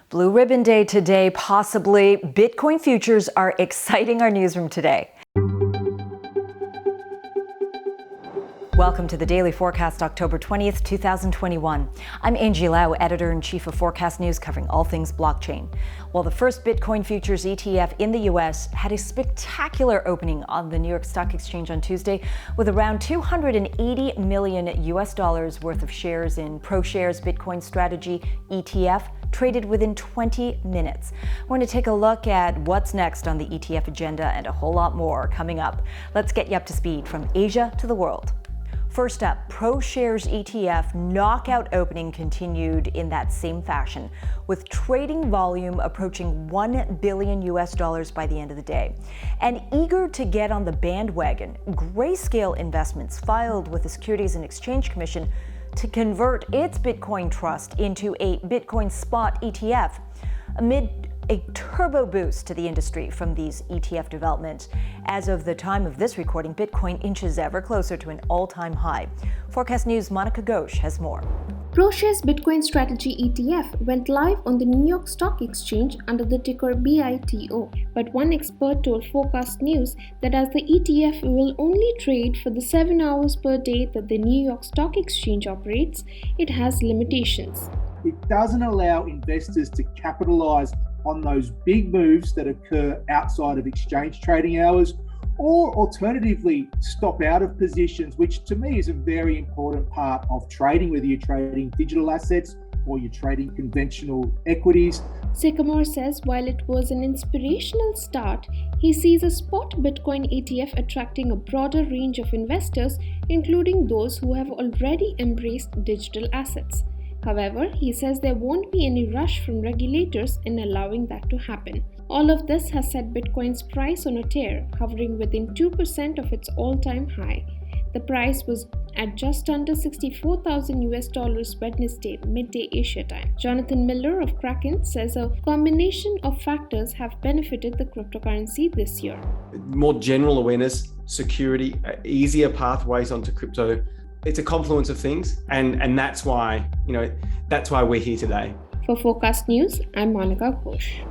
Blue Ribbon Day today, possibly. Bitcoin futures are exciting our newsroom today. Welcome to the Daily Forkast, October 20th, 2021. I'm Angie Lau, Editor-in-Chief of Forkast.News, covering all things blockchain. Well, the first Bitcoin futures ETF in the U.S. had a spectacular opening on the New York Stock Exchange on Tuesday, with around $280 million worth of shares in ProShares Bitcoin Strategy ETF traded within 20 minutes. We're going to take a look at what's next on the ETF agenda and a whole lot more coming up. Let's get you up to speed from Asia to the world. First up, ProShares ETF knockout opening continued in that same fashion, with trading volume approaching $1 billion by the end of the day. And eager to get on the bandwagon, Grayscale Investments filed with the Securities and Exchange Commission to convert its Bitcoin trust into a Bitcoin Spot ETF, amid a turbo boost to the industry from these ETF developments. As of the time of this recording, Bitcoin inches ever closer to an all-time high. Forkast.News' Monica Ghosh has more. ProShares Bitcoin Strategy ETF went live on the New York Stock Exchange under the ticker BITO. But one expert told Forkast.News that as the ETF will only trade for the 7 hours per day that the New York Stock Exchange operates, it has limitations. It doesn't allow investors to capitalize on those big moves that occur outside of exchange trading hours, or alternatively stop out of positions, which to me is a very important part of trading, whether you're trading digital assets or you're trading conventional equities. Sycamore says while it was an inspirational start, he sees a spot Bitcoin ETF attracting a broader range of investors, including those who have already embraced digital assets. However, he says there won't be any rush from regulators in allowing that to happen. All of this has set Bitcoin's price on a tear, hovering within 2% of its all-time high. The price was at just under $64,000 Wednesday, midday Asia time. Jonathan Miller of Kraken says a combination of factors have benefited the cryptocurrency this year. More general awareness, security, easier pathways onto crypto. It's a confluence of things, and that's why we're here today. For Forkast.News, I'm Monica Ghosh.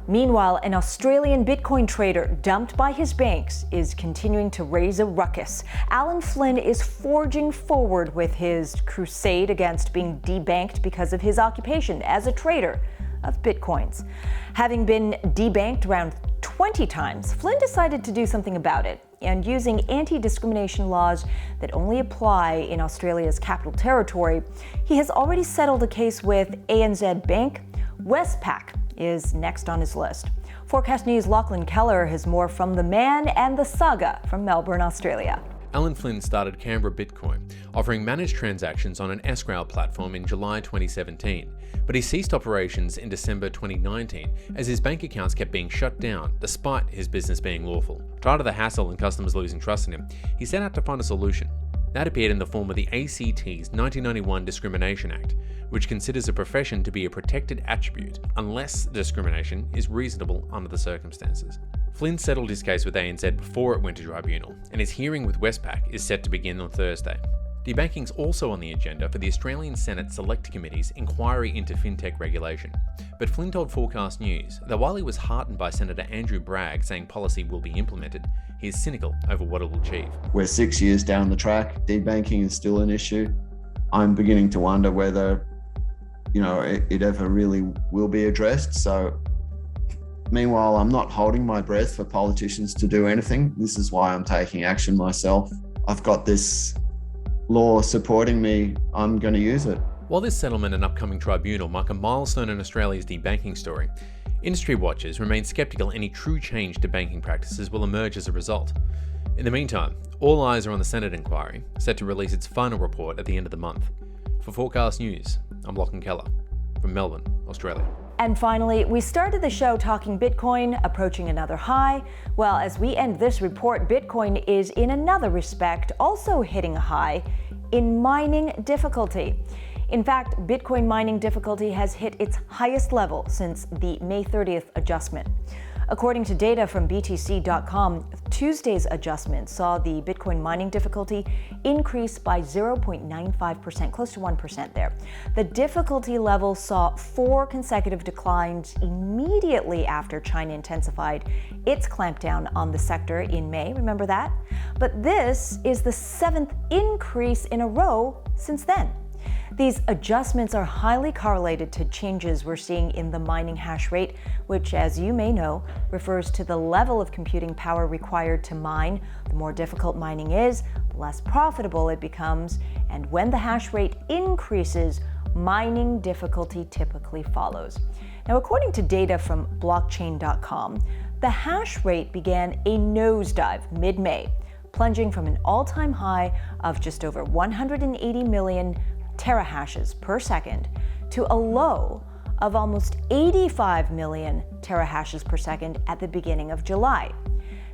Meanwhile, an Australian Bitcoin trader dumped by his banks is continuing to raise a ruckus. Allan Flynn is forging forward with his crusade against being debanked because of his occupation as a trader of Bitcoins. Having been debanked around 20 times, Flynn decided to do something about it. And using anti-discrimination laws that only apply in Australia's capital territory, he has already settled a case with ANZ Bank. Westpac is next on his list. Forkast.News' Lachlan Keller has more from the man and the saga from Melbourne, Australia. Allan Flynn started Canberra Bitcoin, offering managed transactions on an escrow platform in July 2017, but he ceased operations in December 2019 as his bank accounts kept being shut down despite his business being lawful. Tired of the hassle and customers losing trust in him, he set out to find a solution. That appeared in the form of the ACT's 1991 Discrimination Act, which considers a profession to be a protected attribute unless the discrimination is reasonable under the circumstances. Flynn settled his case with ANZ before it went to tribunal, and his hearing with Westpac is set to begin on Thursday. Debanking's also on the agenda for the Australian Senate Select Committee's inquiry into fintech regulation. But Flynn told Forkast.News that while he was heartened by Senator Andrew Bragg saying policy will be implemented, he is cynical over what it will achieve. We're 6 years down the track. Debanking is still an issue. I'm beginning to wonder whether, it ever really will be addressed. So meanwhile, I'm not holding my breath for politicians to do anything. This is why I'm taking action myself. I've got this law supporting me. I'm going to use it. While this settlement and upcoming tribunal mark a milestone in Australia's debanking story, industry watchers remain sceptical any true change to banking practices will emerge as a result. In the meantime, all eyes are on the Senate inquiry, set to release its final report at the end of the month. For Forkast.News, I'm Lachlan Keller from Melbourne, Australia. And finally, we started the show talking Bitcoin approaching another high. Well, as we end this report, Bitcoin is in another respect also hitting a high in mining difficulty. In fact, Bitcoin mining difficulty has hit its highest level since the May 30th adjustment. According to data from BTC.com, Tuesday's adjustment saw the Bitcoin mining difficulty increase by 0.95%, close to 1% there. The difficulty level saw 4 consecutive declines immediately after China intensified its clampdown on the sector in May. Remember that? But this is the 7th increase in a row since then. These adjustments are highly correlated to changes we're seeing in the mining hash rate, which, as you may know, refers to the level of computing power required to mine. The more difficult mining is, the less profitable it becomes, and when the hash rate increases, mining difficulty typically follows. Now, according to data from blockchain.com, the hash rate began a nosedive mid-May, plunging from an all-time high of just over 180 million terahashes per second to a low of almost 85 million terahashes per second at the beginning of July.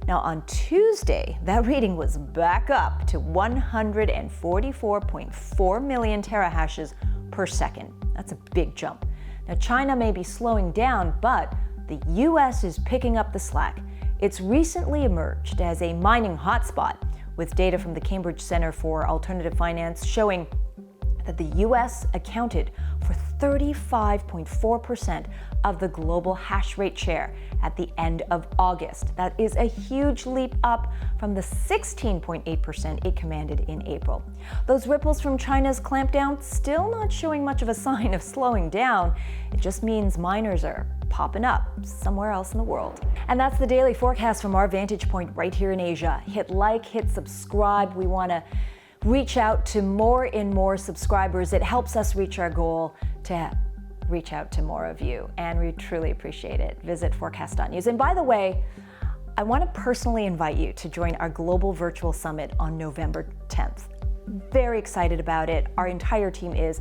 Now on Tuesday, that reading was back up to 144.4 million terahashes per second. That's a big jump. Now China may be slowing down, but the US is picking up the slack. It's recently emerged as a mining hotspot, with data from the Cambridge Center for Alternative Finance showing that the US accounted for 35.4% of the global hash rate share at the end of August. That is a huge leap up from the 16.8% it commanded in April. Those ripples from China's clampdown still not showing much of a sign of slowing down. It just means miners are popping up somewhere else in the world. And that's the daily forecast from our vantage point right here in Asia. Hit like, hit subscribe. We want to reach out to more and more subscribers. It helps us reach our goal to reach out to more of you, and we truly appreciate it. Visit Forkast.News. And by the way, I want to personally invite you to join our global virtual summit on November 10th. Very excited about it. Our entire team is.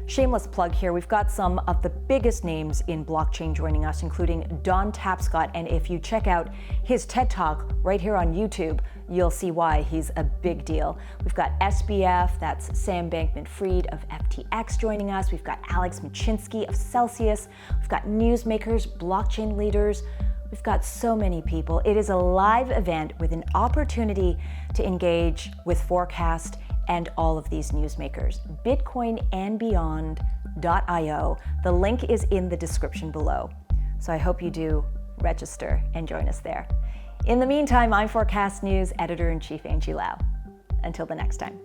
Shameless plug here, we've got some of the biggest names in blockchain joining us, including Don Tapscott, and if you check out his TED Talk right here on YouTube, you'll see why he's a big deal. We've got SBF, that's Sam Bankman-Fried of FTX joining us. We've got Alex Machinsky of Celsius. We've got newsmakers, blockchain leaders. We've got so many people. It is a live event with an opportunity to engage with Forkast and all of these newsmakers. Bitcoinandbeyond.io. The link is in the description below. So I hope you do register and join us there. In the meantime, I'm Forkast.News Editor-in-Chief Angie Lau. Until the next time.